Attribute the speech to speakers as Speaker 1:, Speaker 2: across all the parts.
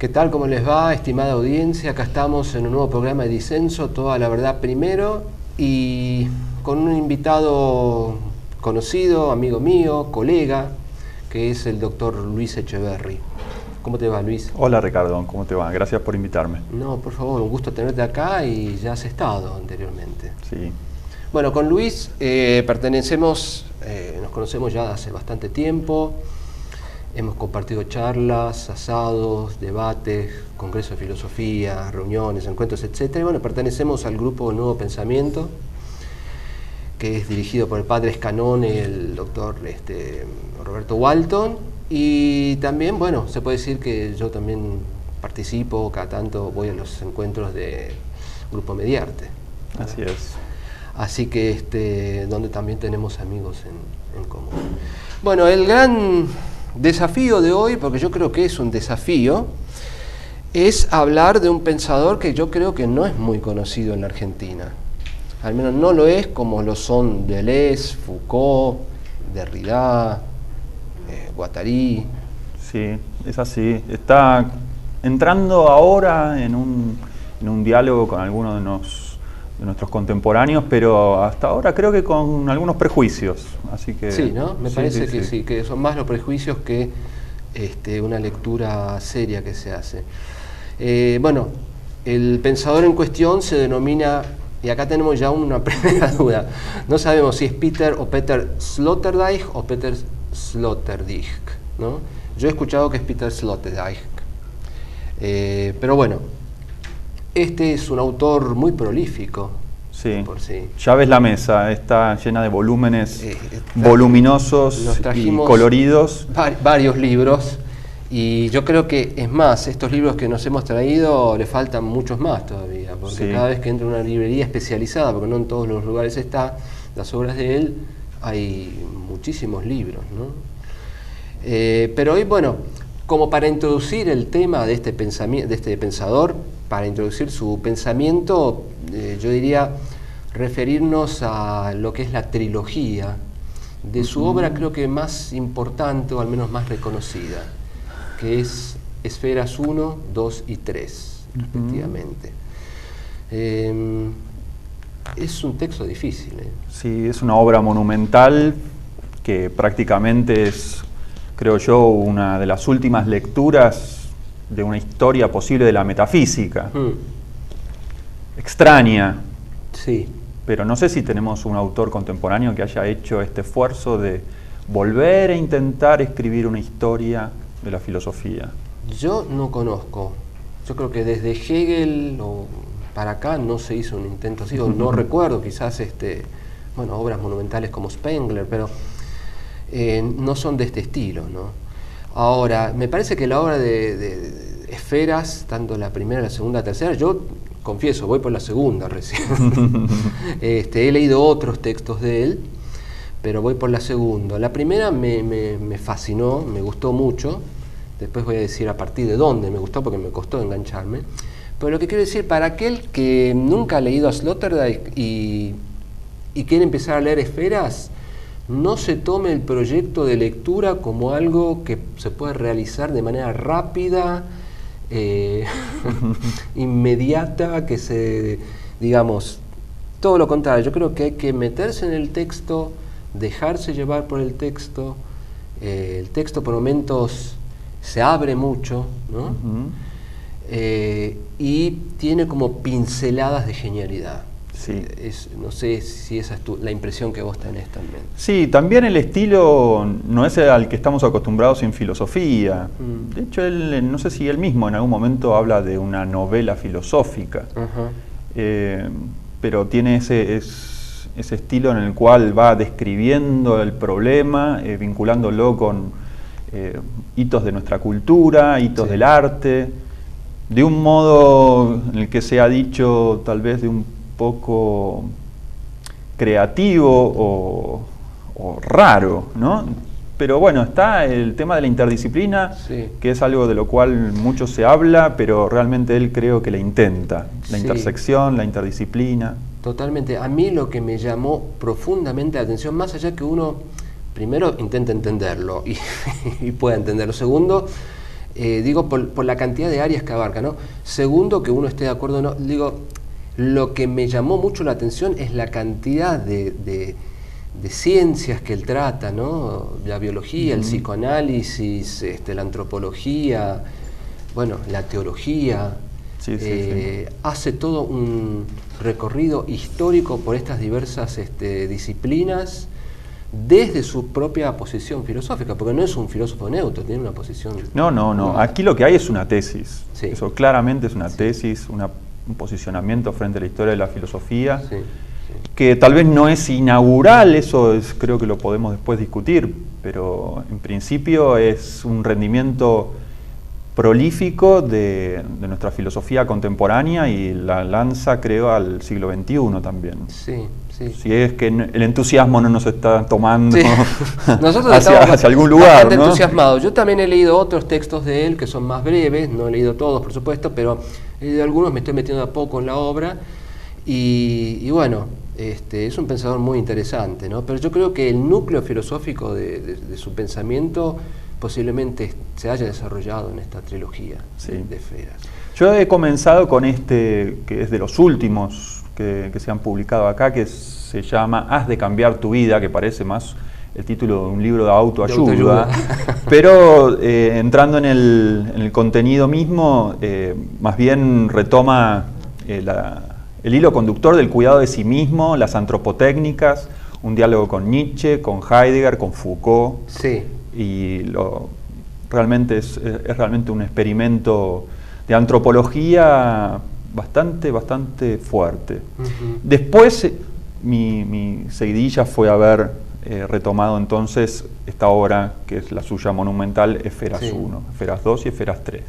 Speaker 1: ¿Qué tal? ¿Cómo les va, estimada audiencia? Acá estamos en un nuevo programa de Disenso, Toda la Verdad Primero, y con un invitado conocido, amigo mío, colega, que es el doctor Luis Echeverry. ¿Cómo te va, Luis?
Speaker 2: Hola, Ricardo, ¿cómo te va? Gracias por invitarme.
Speaker 1: No, por favor, un gusto tenerte acá y ya has estado anteriormente.
Speaker 2: Sí.
Speaker 1: Bueno, con Luis nos conocemos ya hace bastante tiempo. Hemos compartido charlas, asados, debates, congresos de filosofía, reuniones, encuentros, etc. Y bueno, pertenecemos al grupo Nuevo Pensamiento, que es dirigido por el padre Escanón, el doctor Roberto Walton. Y también, bueno, se puede decir que yo también participo, cada tanto voy a los encuentros de Grupo Mediarte.
Speaker 2: Así es.
Speaker 1: Así que donde también tenemos amigos en común. Bueno, el gran desafío de hoy, porque yo creo que es un desafío, es hablar de un pensador que yo creo que no es muy conocido en la Argentina. Al menos no lo es como lo son Deleuze, Foucault, Derrida, Guattari.
Speaker 2: Sí, es así. Está entrando ahora en un diálogo con algunos de nuestros contemporáneos, pero hasta ahora creo que con algunos prejuicios. Así que
Speaker 1: sí, ¿no? Me parece que
Speaker 2: sí,
Speaker 1: que son más los prejuicios que una lectura seria que se hace. Bueno, el pensador en cuestión se denomina, y acá tenemos ya una primera duda, no sabemos si es Peter o Peter Sloterdijk o Peter Sloterdijk, ¿no? Yo he escuchado que es Peter Sloterdijk, pero bueno, este es un autor muy prolífico.
Speaker 2: Sí.
Speaker 1: Por sí.
Speaker 2: Ya ves la mesa, está llena de volúmenes voluminosos y coloridos.
Speaker 1: Varios libros, y yo creo que, es más, estos libros que nos hemos traído le faltan muchos más todavía, porque
Speaker 2: Sí.
Speaker 1: cada vez que entra a una librería especializada, porque no en todos los lugares está, las obras de él, hay muchísimos libros, ¿no? Pero hoy, bueno, como para introducir el tema de este pensador, para introducir su pensamiento, yo diría referirnos a lo que es la trilogía de su obra, creo que más importante, o al menos más reconocida, que es Esferas 1, 2 y 3, respectivamente. Es un texto difícil, ¿eh?
Speaker 2: Sí, es una obra monumental que prácticamente es, creo yo, una de las últimas lecturas de una historia posible de la metafísica. Extraña.
Speaker 1: Sí.
Speaker 2: Pero no sé si tenemos un autor contemporáneo que haya hecho este esfuerzo de volver a intentar escribir una historia de la filosofía.
Speaker 1: Yo no conozco. Yo creo que desde Hegel para acá no se hizo un intento así, o no recuerdo, quizás obras monumentales como Spengler, pero no son de este estilo, ¿no? Ahora, me parece que la obra de Esferas, tanto la primera, la segunda, la tercera, yo confieso, voy por la segunda recién. He leído otros textos de él, pero voy por la segunda. La primera me fascinó, me gustó mucho. Después voy a decir a partir de dónde me gustó, porque me costó engancharme. Pero lo que quiero decir, para aquel que nunca ha leído a Sloterdijk y quiere empezar a leer Esferas, no se tome el proyecto de lectura como algo que se puede realizar de manera rápida, inmediata, digamos, todo lo contrario. Yo creo que hay que meterse en el texto, dejarse llevar por el texto. El texto por momentos se abre mucho, ¿no? Y tiene como pinceladas de genialidad.
Speaker 2: Sí.
Speaker 1: No sé si esa es la impresión que vos tenés también.
Speaker 2: Sí, también el estilo no es al que estamos acostumbrados en filosofía. De hecho, él, no sé si él mismo en algún momento habla de una novela filosófica. Pero tiene ese estilo en el cual va describiendo el problema, vinculándolo con hitos de nuestra cultura, hitos del arte, de un modo en el que se ha dicho tal vez de un poco creativo o raro, ¿no? Pero bueno, está el tema de la interdisciplina, que es algo de lo cual mucho se habla, pero realmente él creo que la intenta, la intersección, la interdisciplina.
Speaker 1: Totalmente. A mí lo que me llamó profundamente la atención, más allá que uno primero intenta entenderlo y pueda entenderlo, segundo, Digo, por la cantidad de áreas que abarca, ¿no? Segundo, que uno esté de acuerdo o no. Digo, lo que me llamó mucho la atención es la cantidad de ciencias que él trata, ¿no? La biología, el psicoanálisis, la antropología, bueno, la teología.
Speaker 2: Sí.
Speaker 1: Hace todo un recorrido histórico por estas diversas disciplinas desde su propia posición filosófica, porque no es un filósofo neutro, tiene una posición...
Speaker 2: No. Aquí lo que hay es una tesis.
Speaker 1: Sí.
Speaker 2: Eso claramente es una tesis, un posicionamiento frente a la historia de la filosofía, que tal vez no es inaugural, eso creo que lo podemos después discutir, pero en principio es un rendimiento prolífico de nuestra filosofía contemporánea y la lanza, creo, al siglo XXI también.
Speaker 1: Sí.
Speaker 2: Si es que el entusiasmo no nos está tomando
Speaker 1: Nosotros
Speaker 2: hacia algún lugar,
Speaker 1: bastante
Speaker 2: ¿no?
Speaker 1: entusiasmados. Yo también he leído otros textos de él que son más breves, no he leído todos, por supuesto, pero he leído algunos, me estoy metiendo a poco en la obra y bueno, es un pensador muy interesante, ¿no? Pero yo creo que el núcleo filosófico de su pensamiento posiblemente se haya desarrollado en esta trilogía de Esferas.
Speaker 2: Yo he comenzado con que es de los últimos que se han publicado acá, que se llama Has de cambiar tu vida, que parece más el título de un libro de autoayuda. Pero entrando en el contenido mismo, más bien retoma el hilo conductor del cuidado de sí mismo, las antropotécnicas, un diálogo con Nietzsche, con Heidegger, con Foucault.
Speaker 1: Sí.
Speaker 2: Y realmente es realmente un experimento de antropología bastante fuerte. Después mi seguidilla fue haber retomado entonces esta obra, que es la suya monumental, Esferas 1, Esferas 2 y Esferas 3.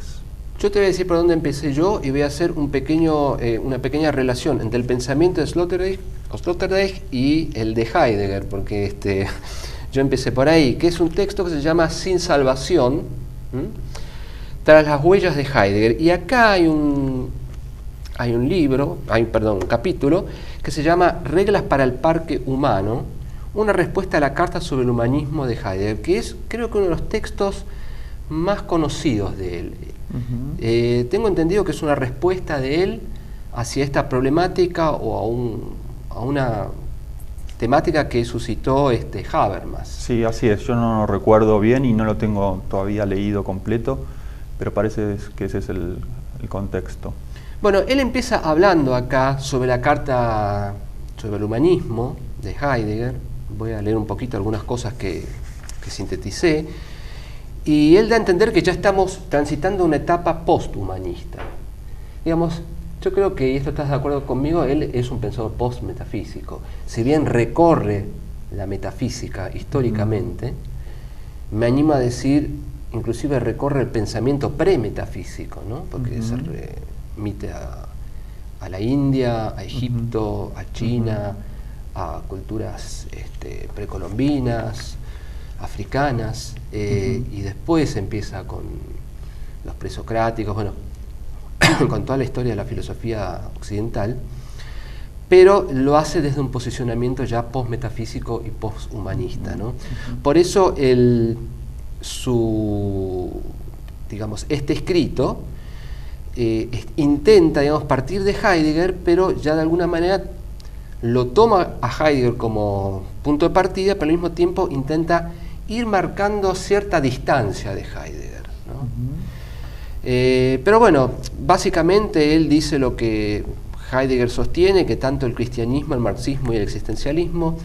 Speaker 1: Yo te voy a decir por dónde empecé yo y voy a hacer una pequeña relación entre el pensamiento de Sloterdijk y el de Heidegger, porque yo empecé por ahí, que es un texto que se llama Sin salvación, tras las huellas de Heidegger. Y acá hay un capítulo que se llama Reglas para el parque humano, una respuesta a la carta sobre el humanismo de Heidegger, que es, creo que, uno de los textos más conocidos de él. Tengo entendido que es una respuesta de él hacia esta problemática o a una temática que suscitó Habermas.
Speaker 2: Sí, así es. Yo no lo recuerdo bien y no lo tengo todavía leído completo, pero parece que ese es el contexto.
Speaker 1: Bueno, él empieza hablando acá sobre la carta sobre el humanismo de Heidegger. Voy a leer un poquito algunas cosas que sinteticé. Y él da a entender que ya estamos transitando una etapa posthumanista. Digamos, yo creo que, y esto estás de acuerdo conmigo, él es un pensador postmetafísico. Si bien recorre la metafísica históricamente, me animo a decir, inclusive recorre el pensamiento premetafísico, ¿no? Porque se remite a la India, a Egipto, a China, a culturas precolombinas, africanas, y después empieza con los presocráticos, bueno, con toda la historia de la filosofía occidental, pero lo hace desde un posicionamiento ya postmetafísico y posthumanista, ¿no? Por eso este escrito intenta, digamos, partir de Heidegger, pero ya de alguna manera lo toma a Heidegger como punto de partida, pero al mismo tiempo intenta ir marcando cierta distancia de Heidegger, ¿no? Pero bueno, básicamente él dice lo que Heidegger sostiene, que tanto el cristianismo, el marxismo y el existencialismo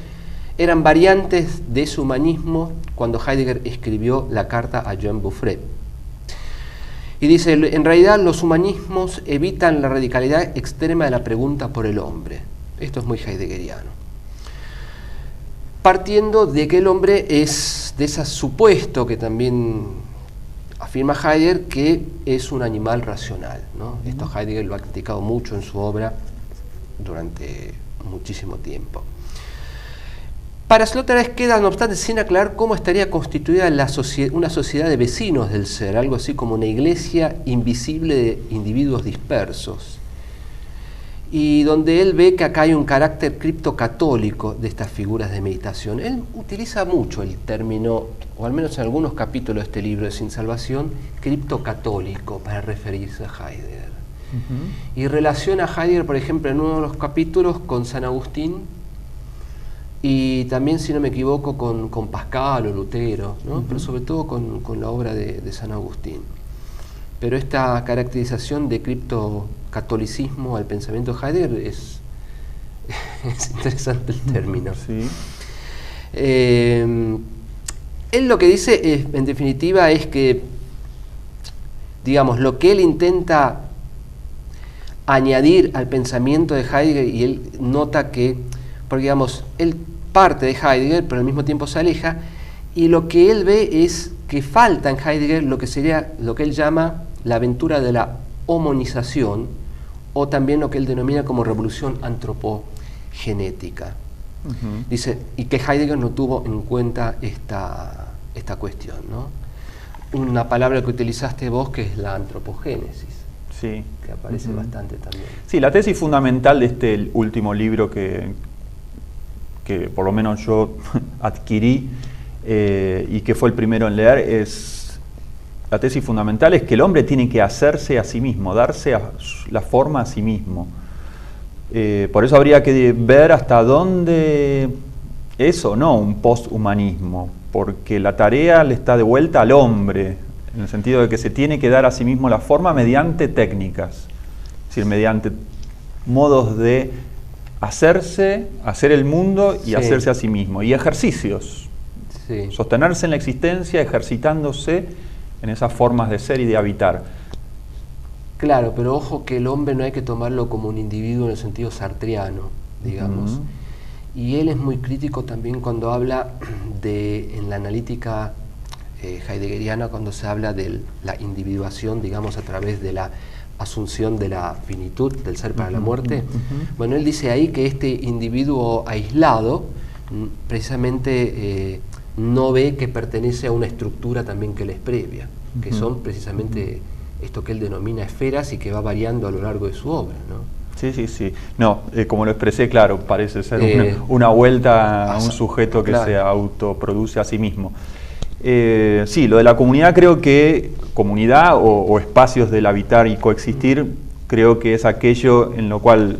Speaker 1: eran variantes de ese humanismo cuando Heidegger escribió la carta a Jean Bouffret. Y dice, en realidad los humanismos evitan la radicalidad extrema de la pregunta por el hombre. Esto es muy heideggeriano. Partiendo de que el hombre es de ese supuesto que también afirma Heidegger, que es un animal racional, ¿no? Esto Heidegger lo ha criticado mucho en su obra durante muchísimo tiempo. Para Sloterdijk queda, no obstante, sin aclarar cómo estaría constituida una sociedad de vecinos del ser, algo así como una iglesia invisible de individuos dispersos. y donde él ve que acá hay un carácter criptocatólico de estas figuras de meditación. Él utiliza mucho el término, o al menos en algunos capítulos de este libro de Sin Salvación, criptocatólico, para referirse a Heidegger. Y relaciona a Heidegger, por ejemplo, en uno de los capítulos con San Agustín, y también, si no me equivoco, con Pascal o Lutero, ¿no? Pero sobre todo con la obra de San Agustín. Pero esta caracterización de criptocatolicismo al pensamiento de Heidegger es interesante el término.
Speaker 2: Sí.
Speaker 1: Él lo que dice, en definitiva, es que, digamos, lo que él intenta añadir al pensamiento de Heidegger, y él nota que, porque digamos, él parte de Heidegger, pero al mismo tiempo se aleja, y lo que él ve es que falta en Heidegger lo que sería, lo que él llama la aventura de la homonización, o también lo que él denomina como revolución antropogenética. Dice, y que Heidegger no tuvo en cuenta esta cuestión, ¿no? Una palabra que utilizaste vos, que es la antropogénesis,
Speaker 2: sí,
Speaker 1: que aparece bastante también.
Speaker 2: Sí, la tesis fundamental de este último libro que por lo menos yo adquirí y que fue el primero en leer, la tesis fundamental es que el hombre tiene que hacerse a sí mismo, darse la forma a sí mismo. Por eso habría que ver hasta dónde es o no un posthumanismo, porque la tarea le está de vuelta al hombre, en el sentido de que se tiene que dar a sí mismo la forma mediante técnicas, es decir, mediante modos de hacer el mundo y hacerse a sí mismo, y ejercicios, sostenerse en la existencia ejercitándose en esas formas de ser y de habitar.
Speaker 1: Claro, pero ojo que el hombre no hay que tomarlo como un individuo en el sentido sartreano, digamos. Y él es muy crítico también cuando habla en la analítica heideggeriana, cuando se habla de la individuación, digamos, a través de la asunción de la finitud del ser para la muerte. Bueno, él dice ahí que este individuo aislado precisamente no ve que pertenece a una estructura también que le es previa, que son precisamente esto que él denomina esferas y que va variando a lo largo de su obra, ¿no?
Speaker 2: Sí. No, como lo expresé, claro, parece ser una vuelta a un sujeto que se autoproduce a sí mismo. Sí, lo de la comunidad, creo que comunidad o espacios del habitar y coexistir, creo que es aquello en lo cual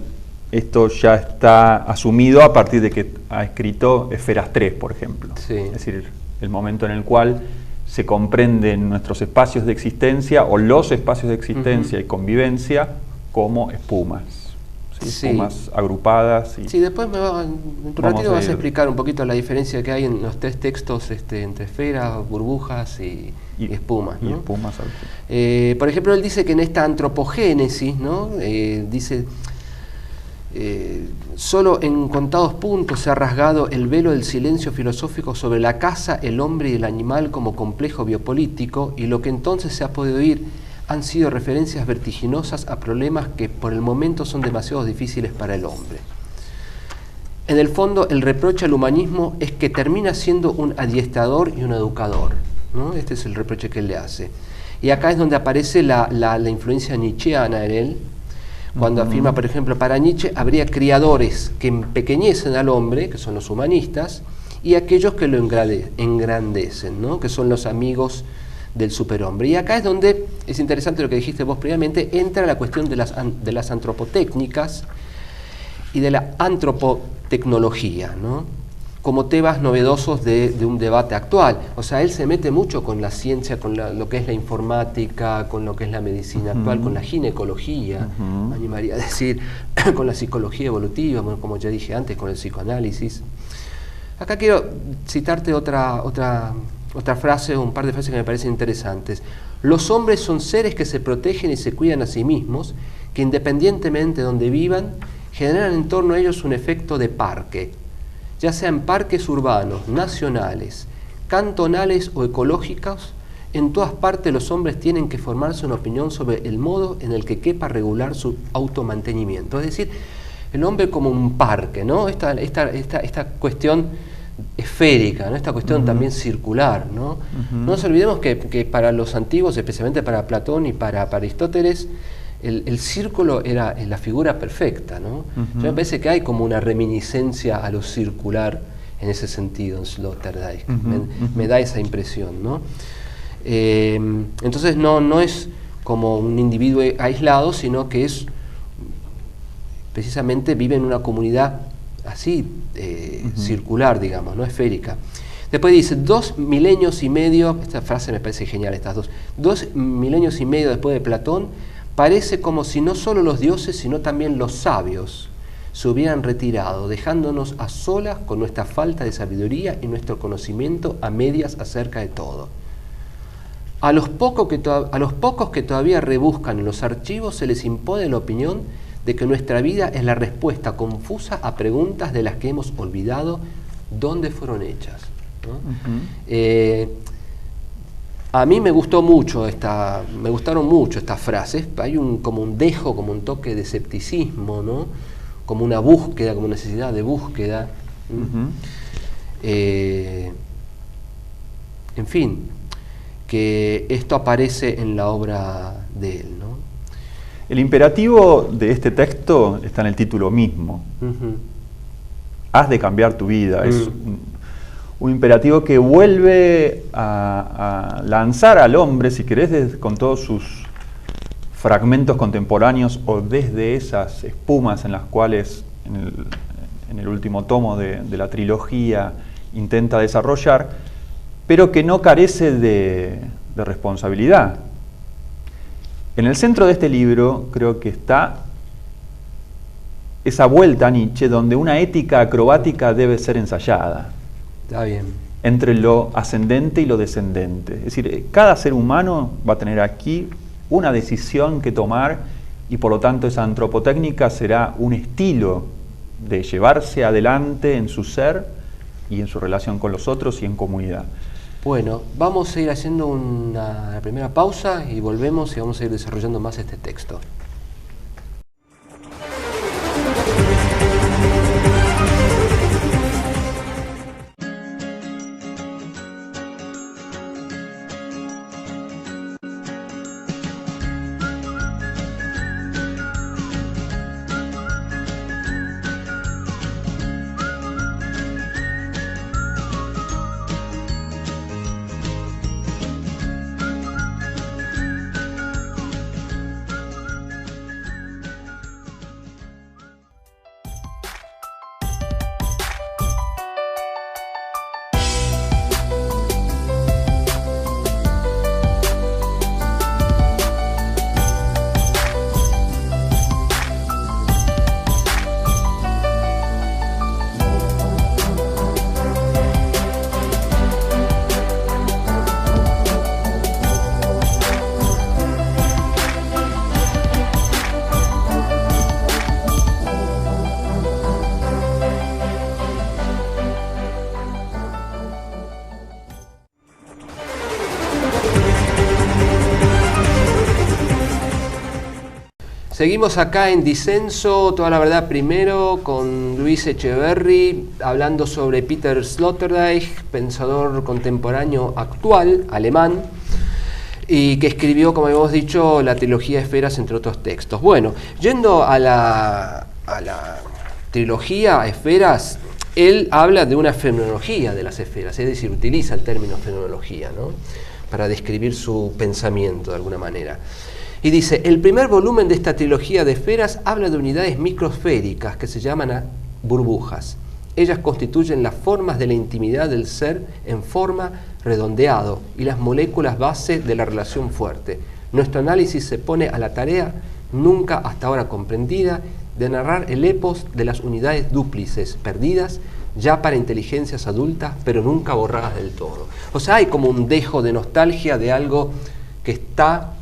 Speaker 2: esto ya está asumido a partir de que ha escrito Esferas 3, por ejemplo. Sí. Es decir, el momento en el cual se comprenden nuestros espacios de existencia o los espacios de existencia y convivencia como espumas. Espumas agrupadas.
Speaker 1: Sí, después en un ratito vas a explicar un poquito la diferencia que hay en los tres textos entre esferas, burbujas y espumas, ¿no?
Speaker 2: Y espumas.
Speaker 1: Por ejemplo, él dice que en esta antropogénesis, ¿no? Dice... solo en contados puntos se ha rasgado el velo del silencio filosófico sobre la casa, el hombre y el animal como complejo biopolítico, y lo que entonces se ha podido oír han sido referencias vertiginosas a problemas que por el momento son demasiado difíciles para el hombre. En el fondo, el reproche al humanismo es que termina siendo un adiestrador y un educador, ¿no? Este es el reproche que él le hace. Y acá es donde aparece la influencia nietzscheana en él, cuando afirma, por ejemplo, para Nietzsche habría criadores que empequeñecen al hombre, que son los humanistas, y aquellos que lo engrandecen, ¿no? Que son los amigos del superhombre. Y acá es donde, es interesante lo que dijiste vos previamente, entra la cuestión de las antropotécnicas y de la antropotecnología, ¿no? Como temas novedosos de un debate actual. O sea, él se mete mucho con la ciencia, con lo que es la informática, con lo que es la medicina actual, con la ginecología, me animaría a decir, con la psicología evolutiva, bueno, como ya dije antes, con el psicoanálisis. Acá quiero citarte otra frase, un par de frases que me parecen interesantes. Los hombres son seres que se protegen y se cuidan a sí mismos, que independientemente de donde vivan, generan en torno a ellos un efecto de parque, ya sean parques urbanos, nacionales, cantonales o ecológicos. En todas partes los hombres tienen que formarse una opinión sobre el modo en el que quepa regular su automantenimiento. Es decir, el hombre como un parque, ¿no? Esta cuestión esférica, ¿no? Esta cuestión también circular, ¿no? No nos olvidemos que para los antiguos, especialmente para Platón y para Aristóteles, el círculo era la figura perfecta, ¿no?
Speaker 2: Uh-huh.
Speaker 1: Me parece que hay como una reminiscencia a lo circular en ese sentido en Sloterdijk.
Speaker 2: Uh-huh.
Speaker 1: Me da esa impresión, ¿no? Entonces no es como un individuo aislado, sino que es precisamente vive en una comunidad así, uh-huh, circular, digamos, no esférica. Después dice, 2 milenios y medio, esta frase me parece genial, estas dos, 2 milenios y medio después de Platón, parece como si no solo los dioses, sino también los sabios se hubieran retirado, dejándonos a solas con nuestra falta de sabiduría y nuestro conocimiento a medias acerca de todo. A los pocos que todavía rebuscan en los archivos se les impone la opinión de que nuestra vida es la respuesta confusa a preguntas de las que hemos olvidado dónde fueron hechas, ¿no? Uh-huh. A mí me gustaron mucho estas frases. Hay como un dejo, como un toque de escepticismo, ¿no? Como una búsqueda, como necesidad de búsqueda. Uh-huh. En fin, que esto aparece en la obra de él, ¿no?
Speaker 2: El imperativo de este texto está en el título mismo. Uh-huh. Has de cambiar tu vida. Uh-huh. Es un imperativo que vuelve a lanzar al hombre, si querés, con todos sus fragmentos contemporáneos o desde esas espumas en las cuales en el último tomo de la trilogía intenta desarrollar, pero que no carece de responsabilidad. En el centro de este libro creo que está esa vuelta a Nietzsche donde una ética acrobática debe ser ensayada.
Speaker 1: Está bien.
Speaker 2: Entre lo ascendente y lo descendente. Es decir, cada ser humano va a tener aquí una decisión que tomar y por lo tanto esa antropotécnica será un estilo de llevarse adelante en su ser y en su relación con los otros y en comunidad.
Speaker 1: Bueno, vamos a ir haciendo una primera pausa y volvemos y vamos a ir desarrollando más este texto. Seguimos acá en Disenso, toda la verdad primero, con Luis Echeverry, hablando sobre Peter Sloterdijk, pensador contemporáneo actual, alemán, y que escribió, como hemos dicho, la trilogía Esferas, entre otros textos. Bueno, yendo a la trilogía Esferas, él habla de una fenomenología de las esferas, es decir, utiliza el término fenomenología, ¿no?, para describir su pensamiento de alguna manera. Y dice, el primer volumen de esta trilogía de esferas habla de unidades microsféricas que se llaman burbujas. Ellas constituyen las formas de la intimidad del ser en forma redondeado y las moléculas base de la relación fuerte. Nuestro análisis se pone a la tarea, nunca hasta ahora comprendida, de narrar el epos de las unidades dúplices perdidas ya para inteligencias adultas, pero nunca borradas del todo. O sea, hay como un dejo de nostalgia de algo que está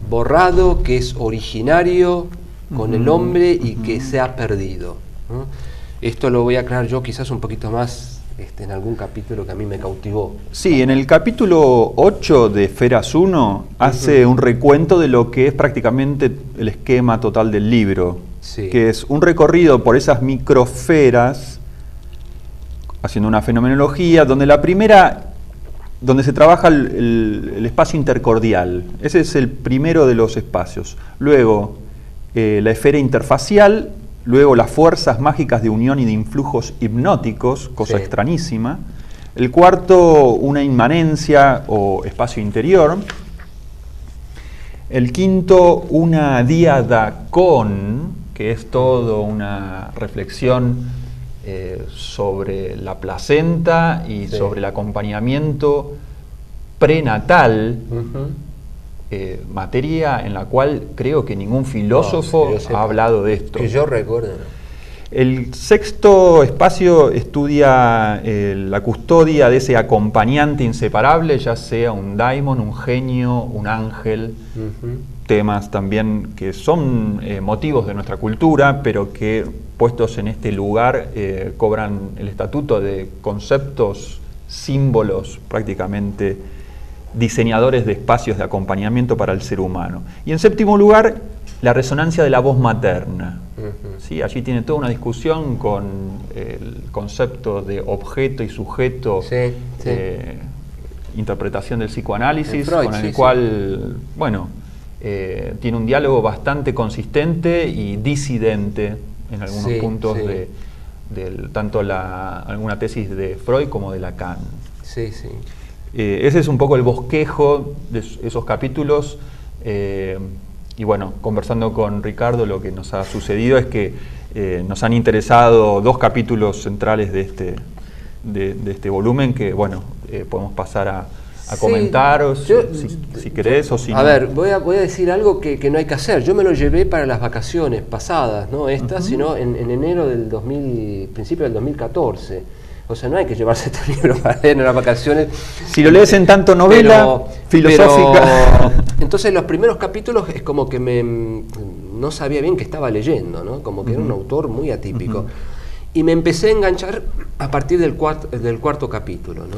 Speaker 1: borrado, que es originario con el hombre y que se ha perdido, ¿no? Esto lo voy a aclarar yo quizás un poquito más en algún capítulo que a mí me cautivó.
Speaker 2: Sí, en el capítulo 8 de Esferas 1 hace un recuento de lo que es prácticamente el esquema total del libro, sí, que es un recorrido por esas microsferas, haciendo una fenomenología, donde la primera, donde se trabaja el espacio intercordial. Ese es el primero de los espacios. Luego, la esfera interfacial, luego las fuerzas mágicas de unión y de influjos hipnóticos, cosa extrañísima. El cuarto, una inmanencia o espacio interior. El quinto, una díada con, que es todo una reflexión sobre la placenta y sobre el acompañamiento prenatal, materia en la cual creo que ningún filósofo ha hablado de esto.
Speaker 1: Que yo recuerdo.
Speaker 2: El sexto espacio estudia la custodia de ese acompañante inseparable, ya sea un daimon, un genio, un ángel, temas también que son motivos de nuestra cultura, pero que puestos en este lugar cobran el estatuto de conceptos, símbolos prácticamente diseñadores de espacios de acompañamiento para el ser humano. Y en séptimo lugar, la resonancia de la voz materna. ¿Sí? Allí tiene toda una discusión con el concepto de objeto y sujeto, interpretación del psicoanálisis, Freud, con el cual, bueno, tiene un diálogo bastante consistente y disidente en algunos puntos de tanto alguna tesis de Freud como de Lacan. Ese es un poco el bosquejo de esos capítulos. Y bueno, conversando con Ricardo, lo que nos ha sucedido es que nos han interesado dos capítulos centrales de este volumen que, bueno, podemos pasar a comentar, o si querés o si no.
Speaker 1: A ver, voy a decir algo que no hay que hacer. Yo me lo llevé para las vacaciones pasadas, no estas, sino en enero del principio del 2014. O sea, no hay que llevarse este libro para leer en las vacaciones.
Speaker 2: Si lo lees en tanto novela filosófica.
Speaker 1: Entonces los primeros capítulos es como que no sabía bien qué estaba leyendo, ¿no? Como que era un autor muy atípico. Y me empecé a enganchar a partir del cuarto capítulo, ¿no?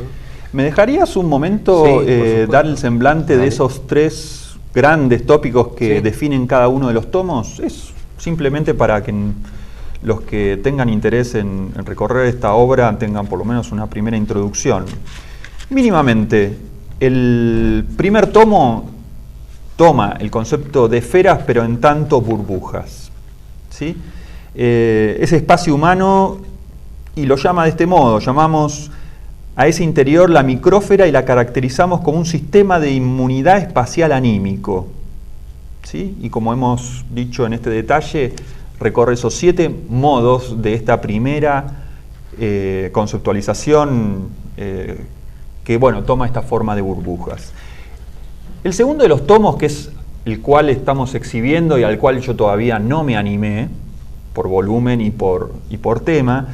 Speaker 2: ¿Me dejarías un momento dar el semblante de esos tres grandes tópicos que definen cada uno de los tomos? Es simplemente para que los que tengan interés en recorrer esta obra tengan por lo menos una primera introducción. Mínimamente, el primer tomo toma el concepto de esferas, pero en tanto burbujas, ¿sí? Ese espacio humano, y lo llama de este modo, llamamos a ese interior la micrósfera y la caracterizamos como un sistema de inmunidad espacial anímico, ¿sí? Y como hemos dicho en este detalle, recorre esos 7 modos de esta primera conceptualización que, bueno, toma esta forma de burbujas. El segundo de los tomos, que es el cual estamos exhibiendo y al cual yo todavía no me animé, por volumen y por tema,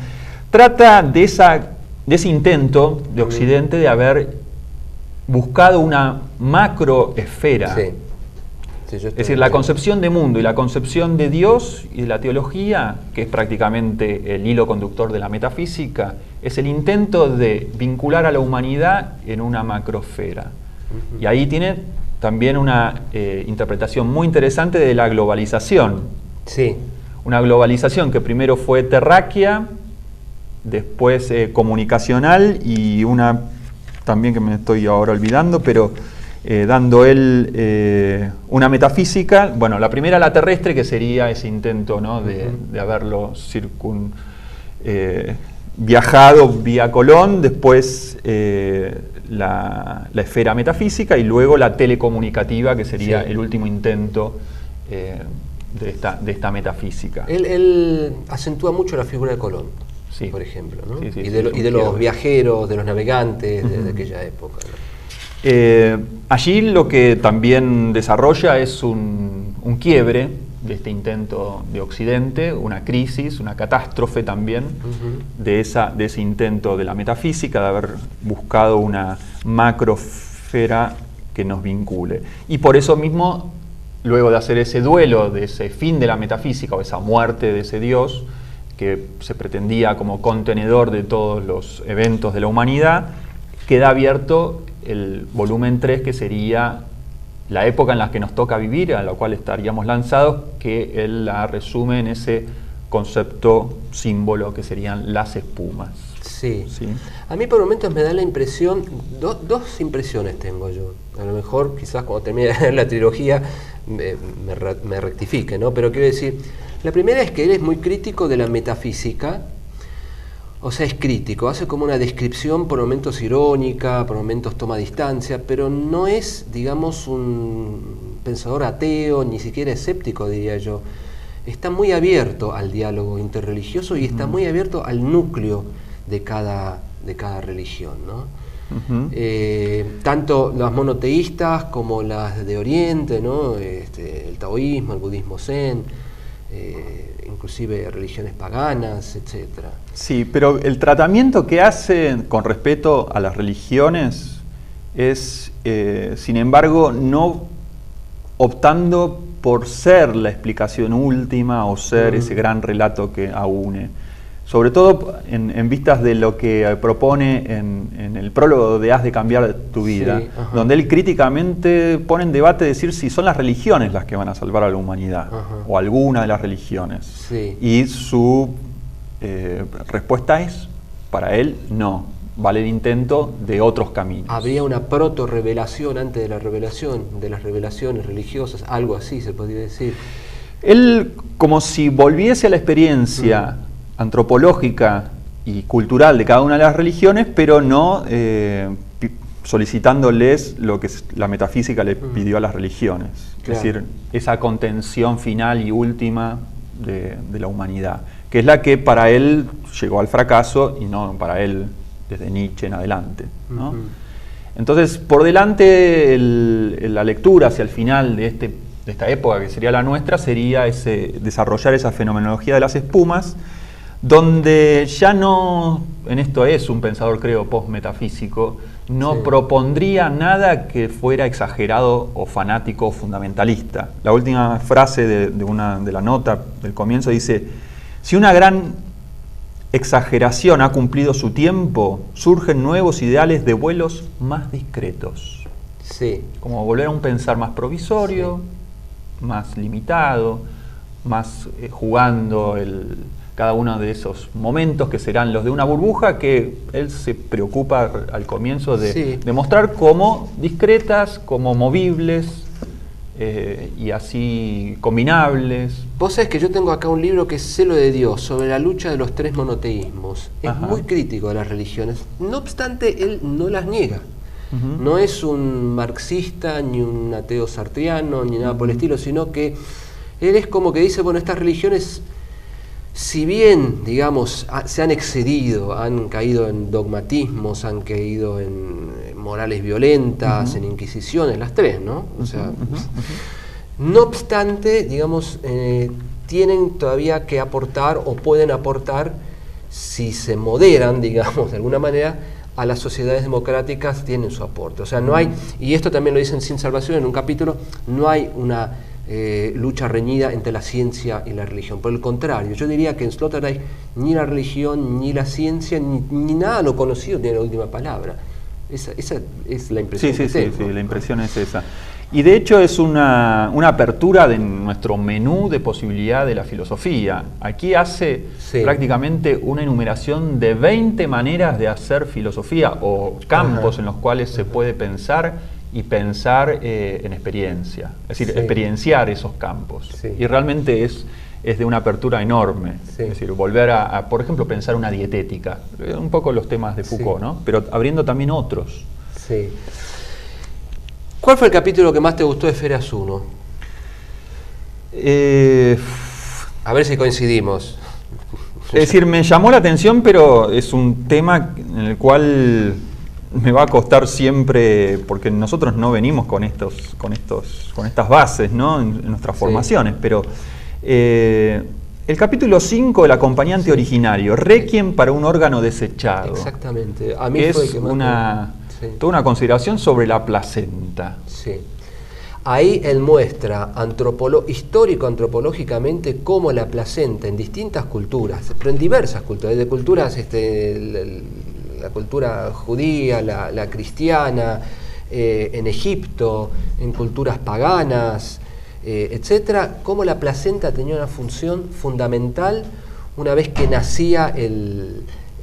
Speaker 2: trata de ese intento de Occidente de haber buscado una macroesfera. Es decir, la concepción de mundo y la concepción de Dios y de la teología, que es prácticamente el hilo conductor de la metafísica, es el intento de vincular a la humanidad en una macrosfera. Y ahí tiene también una interpretación muy interesante de la globalización. Una globalización que primero fue terráquea, después comunicacional y una también que me estoy ahora olvidando, pero dando él una metafísica. Bueno, la primera, la terrestre, que sería ese intento, ¿no?, de haberlo viajado vía Colón, después la esfera metafísica y luego la telecomunicativa, que sería el último intento de esta metafísica.
Speaker 1: Él acentúa mucho la figura de Colón, por ejemplo, ¿no? Y de los viajeros, de los navegantes de aquella época, ¿no?
Speaker 2: Allí lo que también desarrolla es un quiebre de este intento de Occidente, una crisis, una catástrofe también de ese intento de la metafísica, de haber buscado una macrosfera que nos vincule. Y por eso mismo, luego de hacer ese duelo, de ese fin de la metafísica o esa muerte de ese Dios que se pretendía como contenedor de todos los eventos de la humanidad, queda abierto el volumen 3, que sería la época en la que nos toca vivir, a la cual estaríamos lanzados, que él la resume en ese concepto símbolo que serían las espumas. A mí por momentos me da la impresión, dos impresiones tengo yo. A lo mejor quizás cuando termine de leer la trilogía
Speaker 1: me rectifique, ¿no? Pero quiero decir, la primera es que él es muy crítico de la metafísica. O sea, es crítico, hace como una descripción, por momentos irónica, por momentos toma distancia, pero no es, digamos, un pensador ateo, ni siquiera escéptico, diría yo. Está muy abierto al diálogo interreligioso y está muy abierto al núcleo de cada religión, ¿no? Tanto las monoteístas como las de Oriente, ¿no? El taoísmo, el budismo zen, inclusive religiones paganas, etcétera.
Speaker 2: Sí, pero el tratamiento que hace con respecto a las religiones es, sin embargo, no optando por ser la explicación última o ser ese gran relato que aúne. Sobre todo en vistas de lo que propone en el prólogo de Has de cambiar tu vida, sí, donde él críticamente pone en debate decir si son las religiones las que van a salvar a la humanidad, o alguna de las religiones.
Speaker 1: Sí.
Speaker 2: Y su respuesta es, para él, no. Vale el intento de otros caminos.
Speaker 1: Habría una proto-revelación antes de la revelación, de las revelaciones religiosas, algo así se podría decir.
Speaker 2: Él, como si volviese a la experiencia antropológica y cultural de cada una de las religiones, pero no solicitándoles lo que la metafísica le pidió a las religiones. Claro. Es decir, esa contención final y última de la humanidad, que es la que para él llegó al fracaso y no para él desde Nietzsche en adelante, ¿no? Entonces, por delante, la lectura hacia el final de esta época, que sería la nuestra, sería desarrollar esa fenomenología de las espumas, donde ya no, en esto es un pensador, creo, post-metafísico, no propondría nada que fuera exagerado o fanático o fundamentalista. La última frase de la nota del comienzo dice: si una gran exageración ha cumplido su tiempo, surgen nuevos ideales de vuelos más discretos.
Speaker 1: Sí.
Speaker 2: Como volver a un pensar más provisorio, más limitado, más jugando cada uno de esos momentos que serán los de una burbuja, que él se preocupa al comienzo de mostrar como discretas, como movibles, y así combinables.
Speaker 1: Vos sabés que yo tengo acá un libro que es Celo de Dios, sobre la lucha de los tres monoteísmos. Es muy crítico de las religiones, no obstante él no las niega. No es un marxista, ni un ateo sartriano, ni nada por el estilo, sino que él es como que dice, bueno, estas religiones, si bien, digamos, se han excedido, han caído en dogmatismos, han caído en morales violentas, en inquisiciones, las tres, ¿no? O sea, no obstante, digamos, tienen todavía que aportar o pueden aportar, si se moderan, digamos, de alguna manera, a las sociedades democráticas, tienen su aporte. O sea, no hay, y esto también lo dicen Sin Salvación en un capítulo, no hay una lucha reñida entre la ciencia y la religión. Por el contrario, yo diría que en Sloterdijk ni la religión, ni la ciencia, ni nada lo conocido tiene la última palabra. Esa es la impresión que tengo.
Speaker 2: Sí, la impresión es esa. Y de hecho es una apertura de nuestro menú de posibilidad de la filosofía. Aquí hace prácticamente una enumeración de 20 maneras de hacer filosofía, o campos en los cuales se puede pensar y pensar en experiencia. Es decir, experienciar esos campos. Y realmente es de una apertura enorme. Es decir, volver a, por ejemplo, pensar una dietética. Un poco los temas de Foucault, ¿no? Pero abriendo también otros.
Speaker 1: Sí. ¿Cuál fue el capítulo que más te gustó de Feras 1? A ver si coincidimos.
Speaker 2: Es decir, me llamó la atención, pero es un tema en el cual me va a costar siempre, porque nosotros no venimos con estas bases, ¿no? en nuestras formaciones, pero el capítulo 5 del acompañante originario, Requiem para un órgano desechado.
Speaker 1: Exactamente. A mí
Speaker 2: es
Speaker 1: fue el que más
Speaker 2: toda una consideración sobre la placenta.
Speaker 1: Sí. Ahí él muestra histórico-antropológicamente cómo la placenta en distintas culturas, pero en diversas culturas, desde culturas, la cultura judía, la cristiana, en Egipto, en culturas paganas, etcétera, cómo la placenta tenía una función fundamental una vez que nacía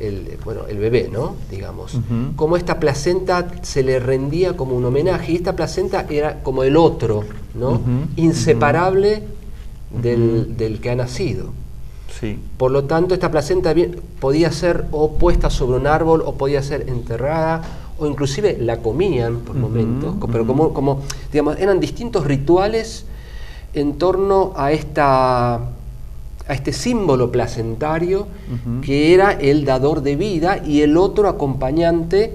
Speaker 1: el bebé, ¿no? Digamos. Como esta placenta se le rendía como un homenaje, y esta placenta era como el otro, ¿no? Inseparable del que ha nacido.
Speaker 2: Sí.
Speaker 1: Por lo tanto, esta placenta podía ser o puesta sobre un árbol, o podía ser enterrada, o inclusive la comían por momentos, pero como digamos, eran distintos rituales en torno a este símbolo placentario que era el dador de vida y el otro acompañante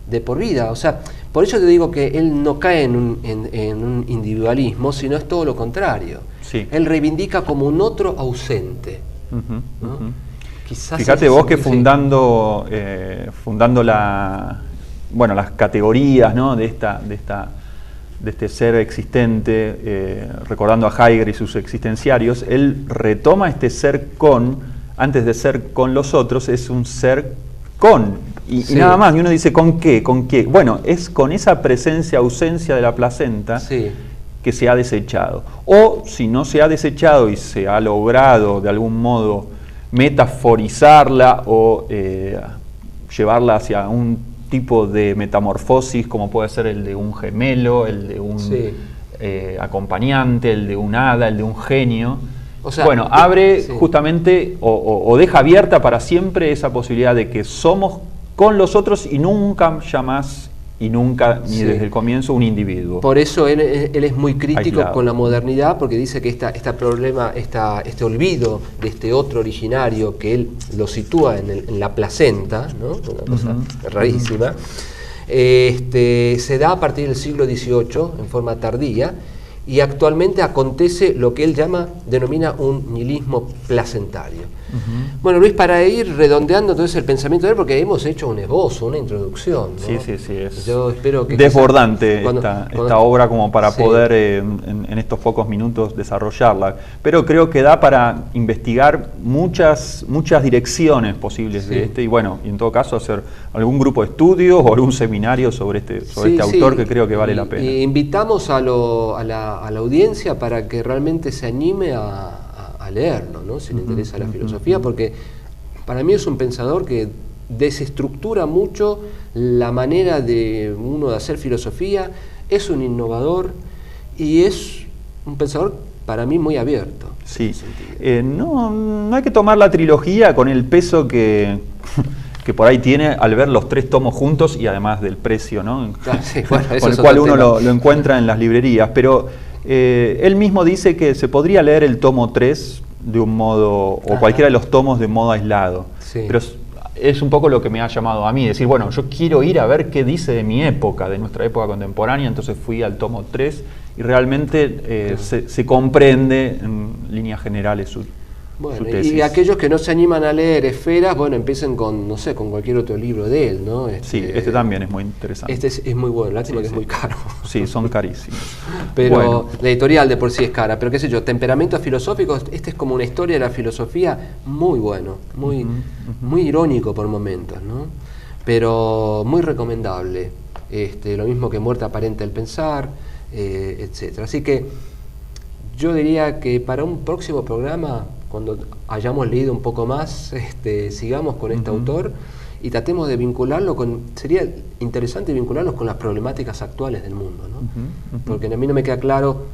Speaker 1: de por vida. O sea, por eso te digo que él no cae en un individualismo, sino es todo lo contrario.
Speaker 2: Sí.
Speaker 1: Él reivindica como un otro ausente. ¿No? Quizás
Speaker 2: fíjate vos que fundando las categorías, ¿no? de este ser existente, recordando a Heidegger y sus existenciarios, él retoma este ser con, antes de ser con los otros, es un ser con, y nada más, y uno dice ¿con qué? ¿Con qué? Bueno, es con esa presencia, ausencia de la placenta que se ha desechado. O si no se ha desechado y se ha logrado de algún modo metaforizarla o llevarla hacia un tipo de metamorfosis, como puede ser el de un gemelo, el de un acompañante, el de un hada, el de un genio. O sea, bueno, abre justamente o deja abierta para siempre esa posibilidad de que somos con los otros y nunca jamás y nunca, ni desde el comienzo, un individuo.
Speaker 1: Por eso él es muy crítico con la modernidad, porque dice que este olvido de este otro originario, que él lo sitúa en la placenta, ¿no? Una cosa rarísima, se da a partir del siglo XVIII en forma tardía, y actualmente acontece lo que él denomina un nihilismo placentario. Bueno, Luis, para ir redondeando entonces el pensamiento de él, porque hemos hecho un esbozo, una introducción, ¿no?
Speaker 2: Sí, es
Speaker 1: Yo espero que
Speaker 2: desbordante esta obra como para poder en estos pocos minutos desarrollarla, pero creo que da para investigar muchas direcciones posibles de y bueno, y en todo caso hacer algún grupo de estudios o algún seminario sobre este autor que creo que vale la pena.
Speaker 1: Y invitamos a la audiencia para que realmente se anime a leerlo, ¿no? Si le interesa la filosofía, porque para mí es un pensador que desestructura mucho la manera de uno de hacer filosofía, es un innovador y es un pensador para mí muy abierto.
Speaker 2: Sí, no hay que tomar la trilogía con el peso que por ahí tiene al ver los 3 tomos juntos y además del precio, ¿no? Con el cual uno lo encuentra en las librerías, pero él mismo dice que se podría leer el tomo 3 de un modo, o cualquiera de los tomos de modo aislado, pero es un poco lo que me ha llamado a mí, decir, bueno, yo quiero ir a ver qué dice de mi época, de nuestra época contemporánea, entonces fui al tomo 3 y realmente se comprende en líneas generales su tesis.
Speaker 1: Y aquellos que no se animan a leer Esferas, bueno, empiecen con, no sé, con cualquier otro libro de él, ¿no?
Speaker 2: Este también es muy interesante.
Speaker 1: Este es muy bueno, lástima que es muy caro.
Speaker 2: Sí, son carísimos.
Speaker 1: Pero la editorial de por sí es cara, pero qué sé yo, Temperamentos Filosóficos, este es como una historia de la filosofía muy bueno, muy irónico por momentos, ¿no? Pero muy recomendable. Lo mismo que Muerte Aparente del Pensar, etcétera. Así que yo diría que para un próximo programa, cuando hayamos leído un poco más, sigamos con este autor y tratemos de vincularlo sería interesante vincularlos con las problemáticas actuales del mundo, ¿no? Porque a mí no me queda claro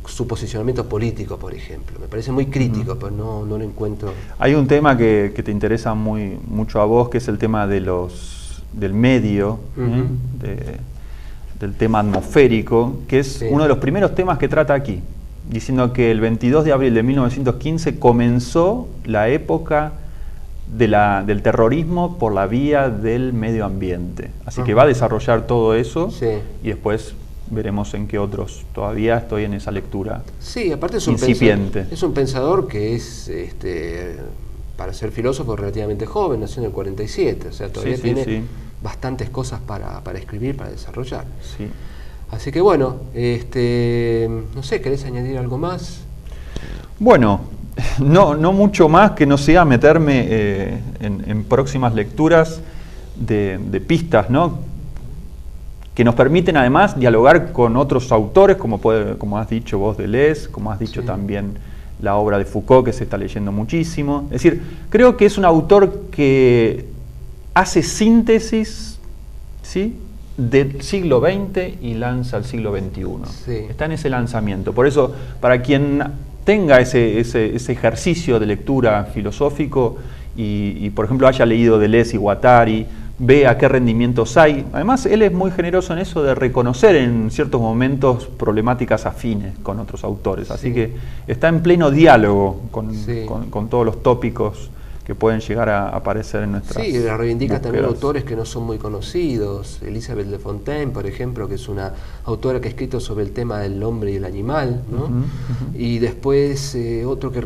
Speaker 1: su posicionamiento político, por ejemplo. Me parece muy crítico, pero no lo encuentro.
Speaker 2: Hay un tema que te interesa mucho a vos, que es el tema del medio, del tema atmosférico, que es uno de los primeros temas que trata aquí, diciendo que el 22 de abril de 1915 comenzó la época del terrorismo por la vía del medio ambiente. Así que va a desarrollar todo eso y después veremos en qué otros. Todavía estoy en esa lectura
Speaker 1: aparte es
Speaker 2: incipiente.
Speaker 1: Es un pensador que es, para ser filósofo, relativamente joven, nació en el 47, o sea, todavía tiene bastantes cosas para escribir, para desarrollar. Así que bueno, no sé, ¿querés añadir algo más?
Speaker 2: Bueno, no mucho más que no sea meterme en próximas lecturas de pistas, ¿no? Que nos permiten además dialogar con otros autores, como has dicho vos, Deleuze, como has dicho también la obra de Foucault, que se está leyendo muchísimo. Es decir, creo que es un autor que hace síntesis, ¿sí?, del siglo XX y lanza al siglo XXI.
Speaker 1: Sí.
Speaker 2: Está en ese lanzamiento. Por eso, para quien tenga ese ejercicio de lectura filosófico y, por ejemplo, haya leído Deleuze y Guattari, vea qué rendimientos hay. Además, él es muy generoso en eso de reconocer en ciertos momentos problemáticas afines con otros autores. Así que está en pleno diálogo con todos los tópicos que pueden llegar a aparecer en nuestras
Speaker 1: Sí, la reivindica
Speaker 2: búsquedas.
Speaker 1: también autores que no son muy conocidos. Elizabeth Le Fontaine, por ejemplo, que es una autora que ha escrito sobre el tema del hombre y el animal, ¿no? Y después otro que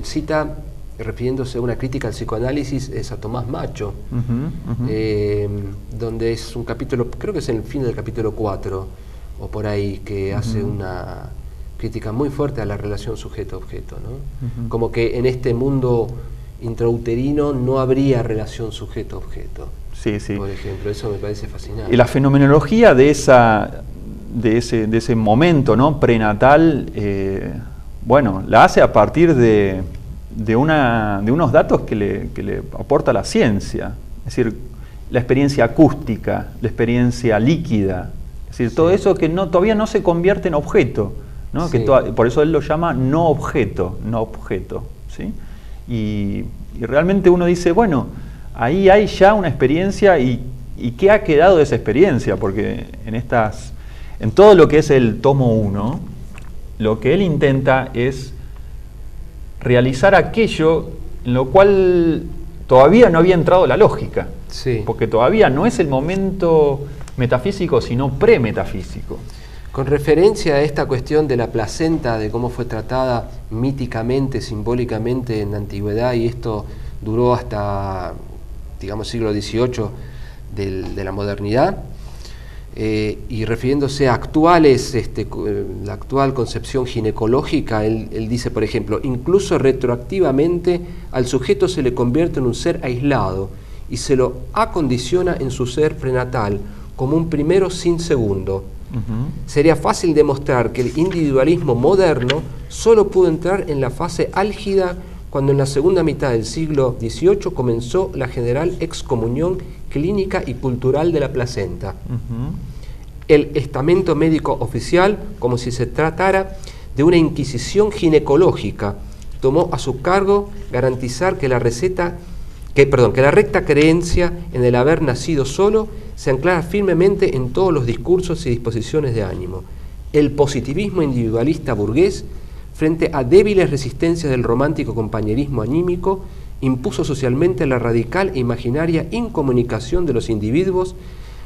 Speaker 1: cita, refiriéndose a una crítica al psicoanálisis, es a Tomás Macho, donde es un capítulo, creo que es en el fin del capítulo 4, o por ahí, que hace una crítica muy fuerte a la relación sujeto-objeto, ¿no? Como que en este mundo intrauterino no habría relación sujeto-objeto.
Speaker 2: Sí, sí.
Speaker 1: Por ejemplo, eso me parece fascinante.
Speaker 2: Y la fenomenología de ese momento, ¿no?, prenatal, bueno, la hace a partir de unos datos que le aporta la ciencia. Es decir, la experiencia acústica, la experiencia líquida. Es decir, todo eso que todavía no se convierte en objeto, ¿no?
Speaker 1: Sí.
Speaker 2: Por eso él lo llama no objeto, ¿sí? Y realmente uno dice, bueno, ahí hay ya una experiencia y ¿qué ha quedado de esa experiencia? Porque en todo lo que es el tomo 1, lo que él intenta es realizar aquello en lo cual todavía no había entrado la lógica, porque todavía no es el momento metafísico, sino premetafísico.
Speaker 1: Con referencia a esta cuestión de la placenta, de cómo fue tratada míticamente, simbólicamente en la antigüedad, y esto duró hasta, digamos, siglo XVIII de la modernidad, y refiriéndose a la actual concepción ginecológica, él dice, por ejemplo, incluso retroactivamente al sujeto se le convierte en un ser aislado y se lo acondiciona en su ser prenatal como un primero sin segundo. Sería fácil demostrar que el individualismo moderno solo pudo entrar en la fase álgida cuando en la segunda mitad del siglo XVIII comenzó la general excomunión clínica y cultural de la placenta. El estamento médico oficial, como si se tratara de una inquisición ginecológica, tomó a su cargo garantizar que la recta creencia en el haber nacido solo se anclara firmemente en todos los discursos y disposiciones de ánimo. El positivismo individualista burgués, frente a débiles resistencias del romántico compañerismo anímico, impuso socialmente la radical e imaginaria incomunicación de los individuos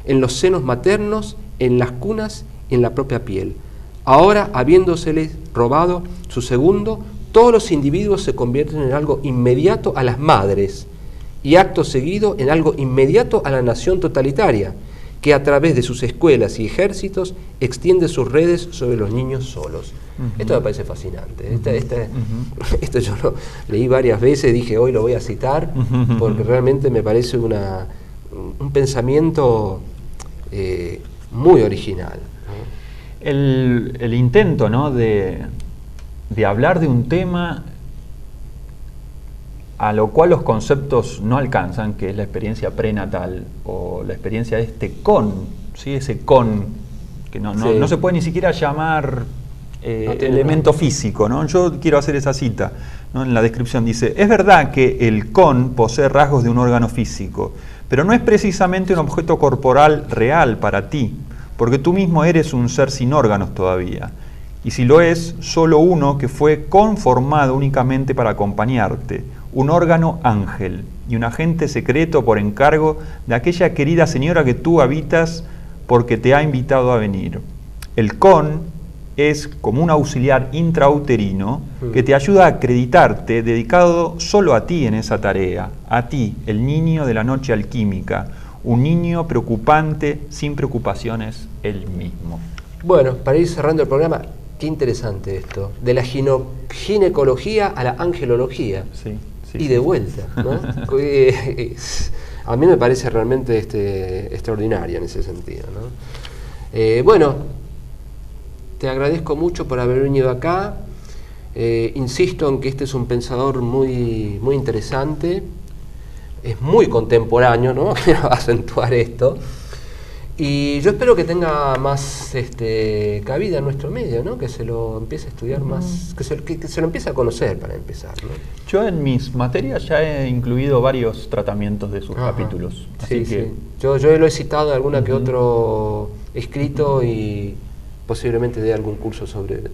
Speaker 1: en los senos maternos, en las cunas y en la propia piel. Ahora, habiéndoseles robado su segundo, todos los individuos se convierten en algo inmediato a las madres, y acto seguido en algo inmediato a la nación totalitaria, que a través de sus escuelas y ejércitos extiende sus redes sobre los niños solos. Esto me parece fascinante. Esto yo lo leí varias veces, dije hoy lo voy a citar, porque realmente me parece un pensamiento muy original, ¿no?
Speaker 2: El intento, ¿no?, de hablar de un tema a lo cual los conceptos no alcanzan, que es la experiencia prenatal o la experiencia de este con, ¿sí? Ese con, que no se puede ni siquiera llamar elemento físico, ¿no? Yo quiero hacer esa cita, ¿no? En la descripción dice, es verdad que el con posee rasgos de un órgano físico, pero no es precisamente un objeto corporal real para ti, porque tú mismo eres un ser sin órganos todavía. Y si lo es, solo uno que fue conformado únicamente para acompañarte, un órgano ángel y un agente secreto por encargo de aquella querida señora que tú habitas porque te ha invitado a venir. El con es como un auxiliar intrauterino que te ayuda a acreditarte dedicado solo a ti en esa tarea, a ti, el niño de la noche alquímica, un niño preocupante sin preocupaciones él mismo.
Speaker 1: Bueno, para ir cerrando el programa, qué interesante esto, de la ginecología a la angelología.
Speaker 2: Sí.
Speaker 1: Y de vuelta, ¿no? A mí me parece realmente extraordinaria en ese sentido, ¿no? Bueno, te agradezco mucho por haber venido acá. Insisto en que este es un pensador muy, muy interesante, es muy contemporáneo, ¿no? Quiero acentuar esto. Y yo espero que tenga más cabida en nuestro medio, ¿no? Que se lo empiece a estudiar más, que se lo empiece a conocer para empezar, ¿no?
Speaker 2: Yo en mis materias ya he incluido varios tratamientos de sus capítulos. Así
Speaker 1: Sí,
Speaker 2: que
Speaker 1: sí. Yo lo he citado en alguna que otro escrito y posiblemente dé algún curso sobre él.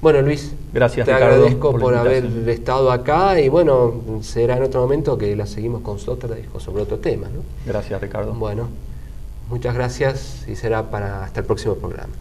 Speaker 1: Bueno, Luis,
Speaker 2: gracias,
Speaker 1: te
Speaker 2: Ricardo,
Speaker 1: agradezco por
Speaker 2: la
Speaker 1: haber
Speaker 2: invitación.
Speaker 1: estado acá y bueno, será en otro momento que la seguimos con Sloterdijk o sobre otro tema, ¿no?
Speaker 2: Gracias, Ricardo.
Speaker 1: Bueno, muchas gracias y será hasta el próximo programa.